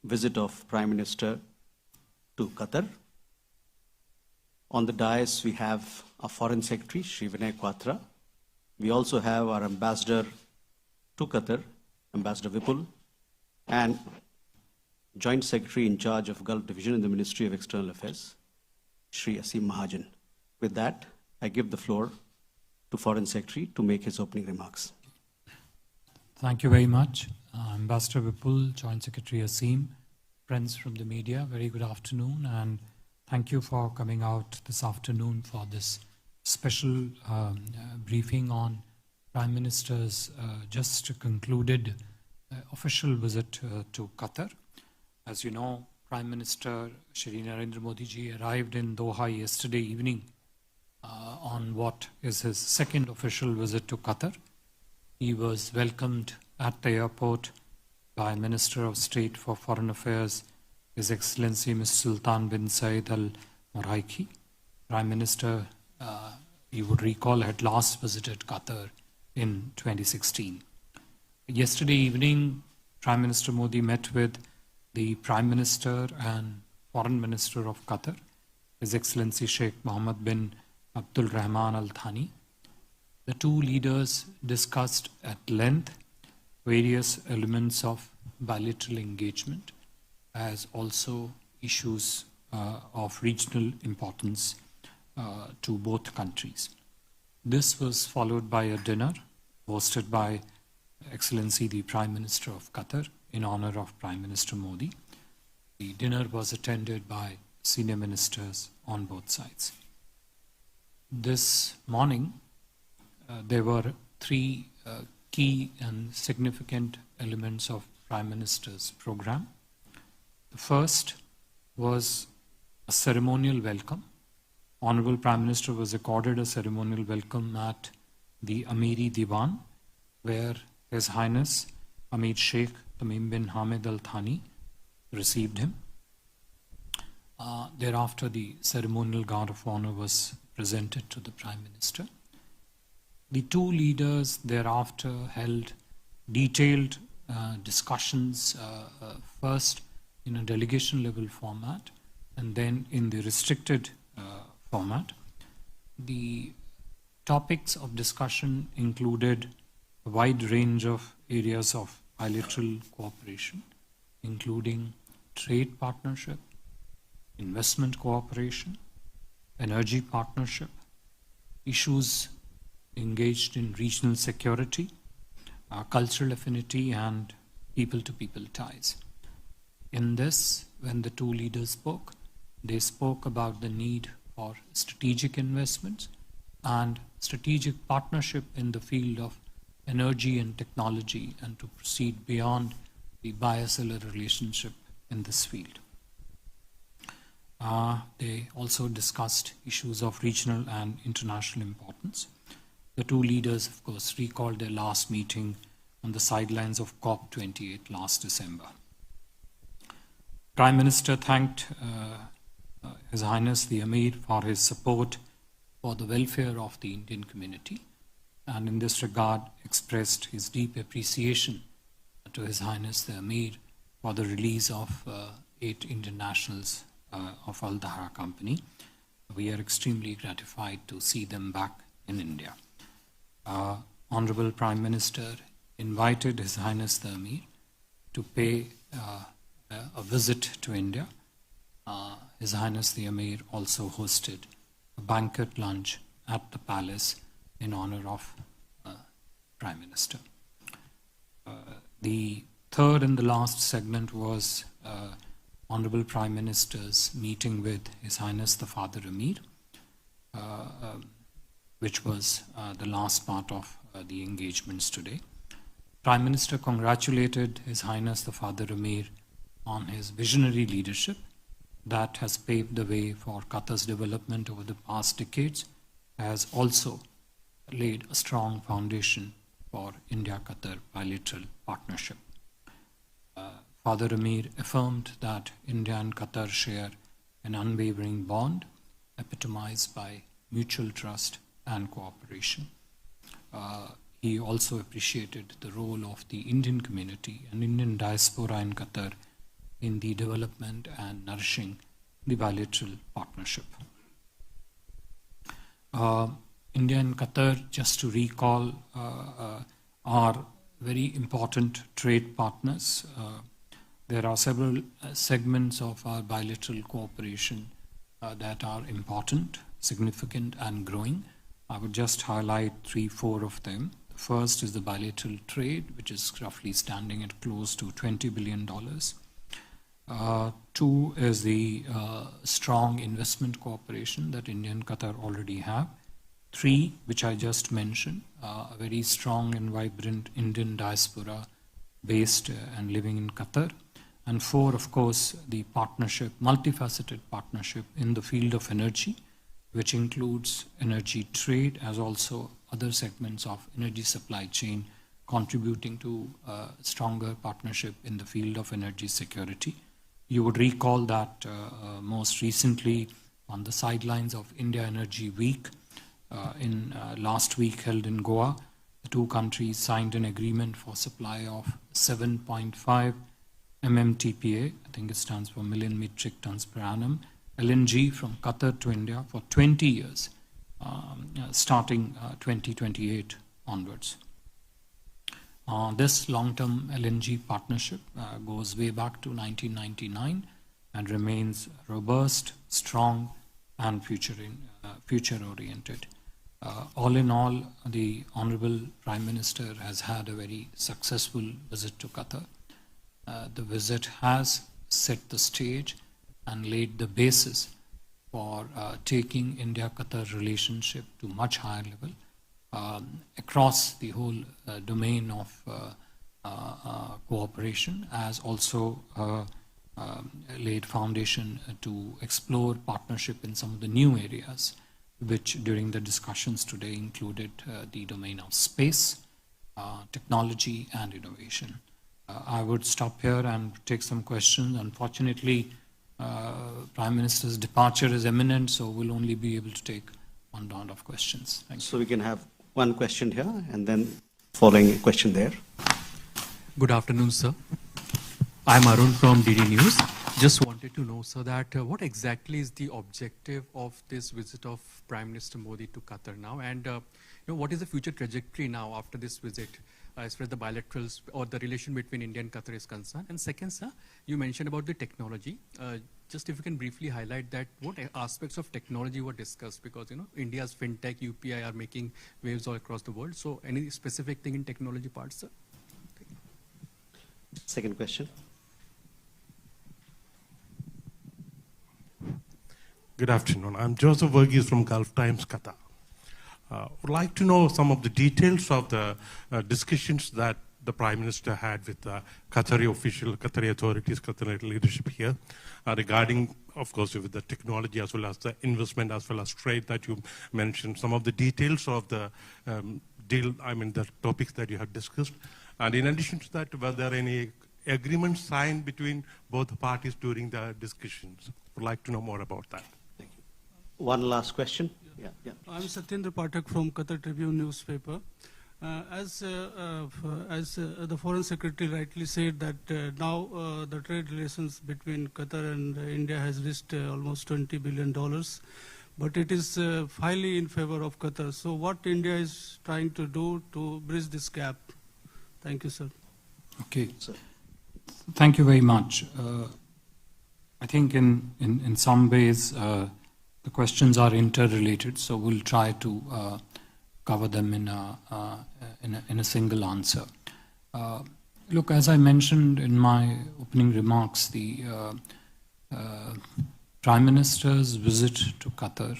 visit of Prime Minister to Qatar. On the dais, we have our Foreign Secretary, Shri Vinay Kwatra. We also have our Ambassador to Qatar, Ambassador Vipul, and Joint Secretary in charge of Gulf Division in the Ministry of External Affairs, Shri Asim Mahajan. With that, I give the floor to Foreign Secretary to make his opening remarks. Thank you very much. Ambassador Vipul, Joint Secretary Asim, friends from the media, very good afternoon, and thank you for coming out this afternoon for this special briefing on Prime Minister's just concluded official visit to Qatar. As you know, Prime Minister Shri Narendra Modi ji arrived in Doha yesterday evening on what is his second official visit to Qatar. He was welcomed at the airport by Minister of State for Foreign Affairs, His Excellency Mr. Sultan bin Saeed Al Moraiki. Prime Minister, you would recall, had last visited Qatar in 2016. Yesterday evening, Prime Minister Modi met with the Prime Minister and Foreign Minister of Qatar, His Excellency Sheikh Mohammed bin Abdul Rahman Al Thani. The two leaders discussed at length various elements of bilateral engagement, as also issues of regional importance to both countries. This was followed by a dinner hosted by Excellency the Prime Minister of Qatar in honor of Prime Minister Modi. The dinner was attended by senior ministers on both sides. This morning, there were three key and significant elements of Prime Minister's program. The first was a ceremonial welcome. Honorable Prime Minister was accorded a ceremonial welcome at the Amiri Diwan, where His Highness Amir Sheikh Tamim bin Hamid Al Thani received him. Thereafter, the ceremonial guard of honor was presented to the Prime Minister. The two leaders thereafter held detailed discussions, first in a delegation level format and then in the restricted format. The topics of discussion included a wide range of areas of bilateral cooperation, including trade partnership, investment cooperation, energy partnership, issues engaged in regional security, cultural affinity, and people-to-people ties. In this, when the two leaders spoke, they spoke about the need for strategic investments and strategic partnership in the field of energy and technology, and to proceed beyond the bilateral relationship in this field. They also discussed issues of regional and international importance. The two leaders, of course, recalled their last meeting on the sidelines of COP28 last December. Prime Minister thanked His Highness the Amir for his support for the welfare of the Indian community, and in this regard expressed his deep appreciation to His Highness the Amir for the release of 8 Indian nationals of Al Dhaha Company. We are extremely gratified to see them back in India. Honorable Prime Minister invited His Highness the Amir to pay a visit to India. His Highness the Amir also hosted a banquet lunch at the palace in honor of Prime Minister. The third and the last segment was Honorable Prime Minister's meeting with His Highness the Father Amir, which was the last part of the engagements today. Prime Minister congratulated His Highness the Father Amir on his visionary leadership that has paved the way for Qatar's development over the past decades, has also laid a strong foundation for India-Qatar bilateral partnership. Father Amir affirmed that India and Qatar share an unwavering bond epitomized by mutual trust and cooperation. He also appreciated the role of the Indian community and Indian diaspora in Qatar in the development and nourishing the bilateral partnership. India and Qatar, just to recall, are very important trade partners. There are several segments of our bilateral cooperation that are important, significant, and growing. I would just highlight 3-4 of them. The first is the bilateral trade, which is roughly standing at close to $20 billion. 2 is the strong investment cooperation that India and Qatar already have. 3, which I just mentioned, a very strong and vibrant Indian diaspora based and living in Qatar. And 4, of course, the partnership, multifaceted partnership in the field of energy, which includes energy trade as also other segments of energy supply chain, contributing to a stronger partnership in the field of energy security. You would recall that most recently on the sidelines of India Energy Week, last week held in Goa, the two countries signed an agreement for supply of 7.5 MMTPA, I think it stands for million metric tons per annum, LNG from Qatar to India for 20 years, starting 2028 onwards. This long-term LNG partnership goes way back to 1999 and remains robust, strong, and future-oriented. All in all, the Honorable Prime Minister has had a very successful visit to Qatar. The visit has set the stage and laid the basis for taking India-Qatar relationship to much higher level across the whole domain of cooperation, as also laid foundation to explore partnership in some of the new areas, which during the discussions today included the domain of space, technology, and innovation. I would stop here and take some questions. Unfortunately, Prime Minister's departure is imminent, so we'll only be able to take one round of questions. Thank you. So we can have one question here and then following a question there. Good afternoon, sir. I'm Arun from DD News. Just wanted to know, sir, that what exactly is the objective of this visit of Prime Minister Modi to Qatar now, and what is the future trajectory now after this visit, as far as the bilaterals or the relation between India and Qatar is concerned? And second, sir, you mentioned about the technology. Just if you can briefly highlight that, what aspects of technology were discussed, because India's fintech, UPI are making waves all across the world. So any specific thing in technology parts, sir? Second question. Good afternoon. I'm Joseph Verghese from Gulf Times, Qatar. Would like to know some of the details of the discussions that the Prime Minister had with Qatari official, Qatari authorities, Qatari leadership here regarding, of course, with the technology as well as the investment as well as trade that you mentioned. Some of the details of the deal, the topics that you have discussed. And in addition to that, were there any agreements signed between both parties during the discussions? Would like to know more about that. Thank you. One last question. Yeah. I'm Satyendra Pathak from Qatar Tribune newspaper. As the Foreign Secretary rightly said, that now the trade relations between Qatar and India has reached almost $20 billion, but it is highly in favor of Qatar. So what India is trying to do to bridge this gap? Thank you, sir. Okay. Thank you very much. I think in some ways the questions are interrelated, so we'll try to cover them in a single answer. Look, as I mentioned in my opening remarks, the Prime Minister's visit to Qatar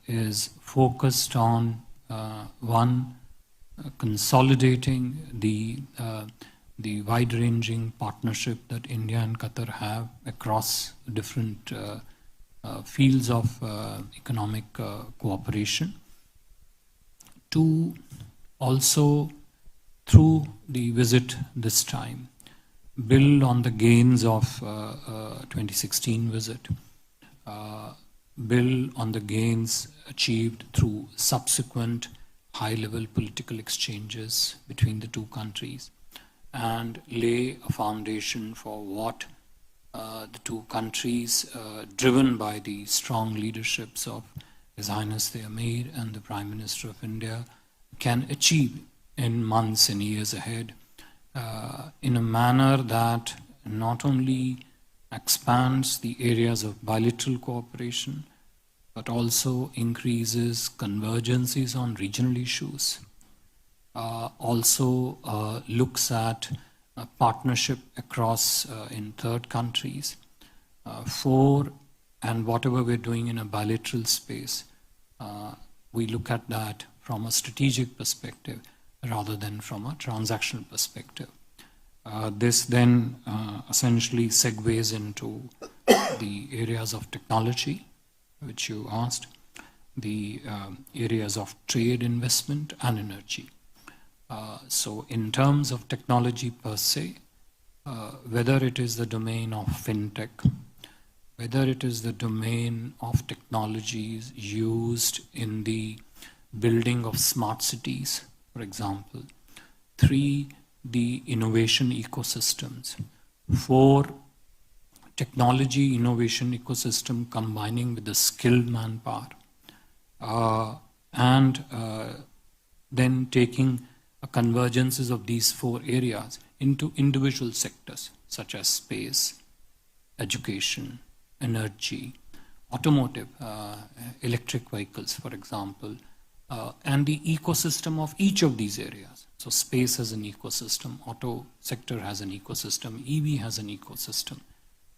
is focused on consolidating the wide-ranging partnership that India and Qatar have across different fields of economic cooperation. To also, through the visit this time, build on the gains of 2016 visit, build on the gains achieved through subsequent high-level political exchanges between the two countries, and lay a foundation for what the two countries, driven by the strong leaderships of His Highness the Amir and the Prime Minister of India, can achieve in months and years ahead in a manner that not only expands the areas of bilateral cooperation, but also increases convergences on regional issues, also looks at partnership across in third countries, and whatever we're doing in a bilateral space, we look at that from a strategic perspective rather than from a transactional perspective. This then essentially segues into the areas of technology, which you asked, the areas of trade, investment, and energy. So in terms of technology per se, whether it is the domain of fintech, whether it is the domain of technologies used in the building of smart cities, for example. 3, the innovation ecosystems. 4, technology innovation ecosystem combining with the skilled manpower. And then taking convergences of these 4 areas into individual sectors such as space, education, energy, automotive, electric vehicles, for example, and the ecosystem of each of these areas. So space has an ecosystem, auto sector has an ecosystem, EV has an ecosystem.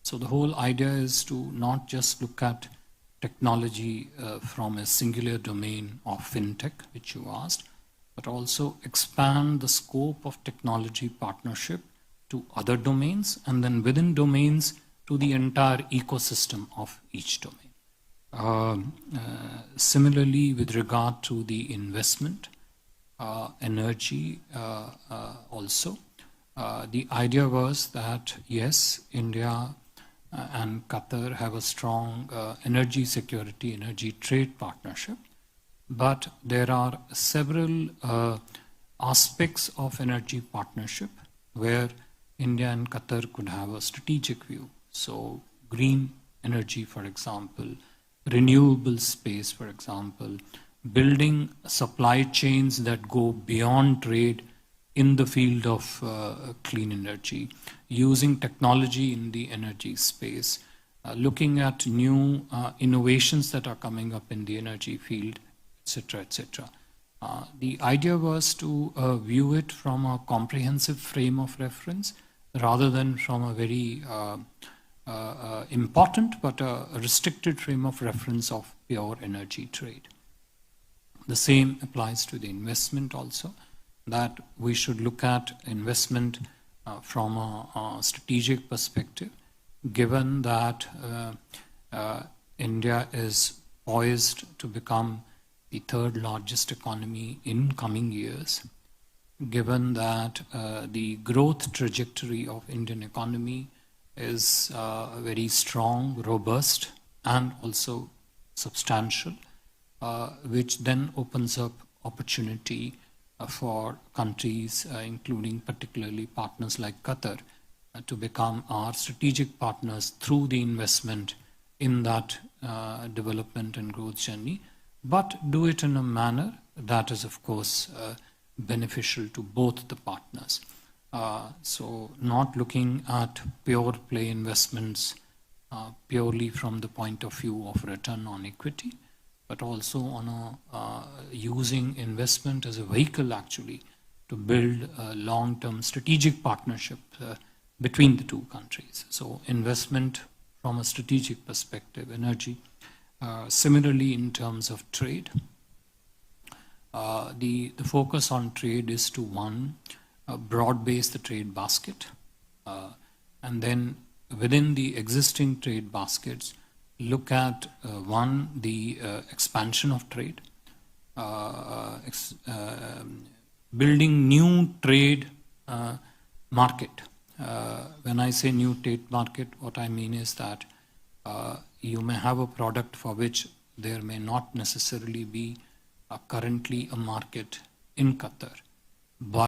So the whole idea is to not just look at technology from a singular domain of fintech, which you asked, but also expand the scope of technology partnership to other domains, and then within domains to the entire ecosystem of each domain. Similarly, with regard to the investment, energy also, the idea was that yes, India and Qatar have a strong energy security, energy trade partnership, but there are several aspects of energy partnership where India and Qatar could have a strategic view. So green energy, for example, renewable space, for example, building supply chains that go beyond trade in the field of clean energy, using technology in the energy space, looking at new innovations that are coming up in the energy field, etc., etc. The idea was to view it from a comprehensive frame of reference rather than from a very important but a restricted frame of reference of pure energy trade. The same applies to the investment also, that we should look at investment from a strategic perspective, given that India is poised to become the 3rd largest economy in coming years, given that the growth trajectory of Indian economy is very strong, robust, and also substantial, which then opens up opportunity for countries, including particularly partners like Qatar, to become our strategic partners through the investment in that development and growth journey, but do it in a manner that is, of course, beneficial to both the partners. So not looking at pure play investments purely from the point of view of return on equity, but also on using investment as a vehicle actually to build a long-term strategic partnership between the two countries. So investment from a strategic perspective, energy. Similarly, in terms of trade, the focus on trade is to, one, broad-base the trade basket, and then within the existing trade baskets, look at, one, the expansion of trade, building new trade market. When I say new trade market, what I mean is that you may have a product for which there may not necessarily be currently a market in Qatar, but